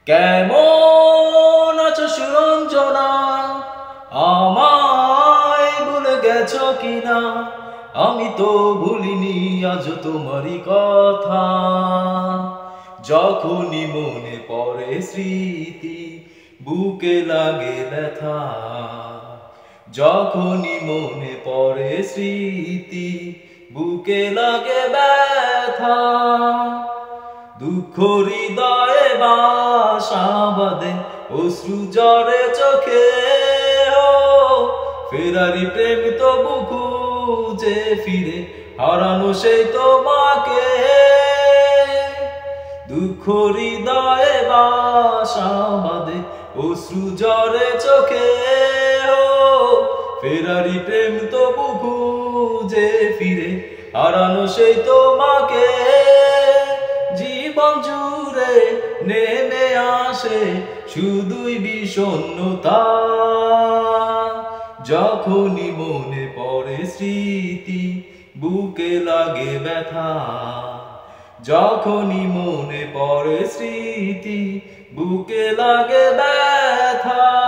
কেমন আছো সুরঞ্জনা, আমায় ভুলে গেছো কিনা? আমি তো ভুলিনি আজ তোমারই কথা। যখনই মনে পড়ে স্মৃতি, বুকে লাগে ব্যথা। যখনই মনে পড়ে স্মৃতি, বুকে লাগে ব্যথা। দুঃখ হৃদয়ে বাসা বাঁধে, অশ্রু ঝরে চোখে। ফেরারি প্রেম তবু খুঁজে ফিরে, হারানো সেই তোমাকে। দুঃখ হৃদয়ে বাসা বাঁধে, অশ্রু ঝরে চোখে। ফেরারি প্রেম তবু খুঁজে ফিরে, হারানো সেই তোমাকে। জীবন জুড়ে নেমে আসে শুধুই বিষণ্ণতা। যখনই মনে পড়ে স্মৃতি, বুকে লাগে ব্যথা। যখনই মনে পড়ে স্মৃতি, বুকে লাগে ব্যথা।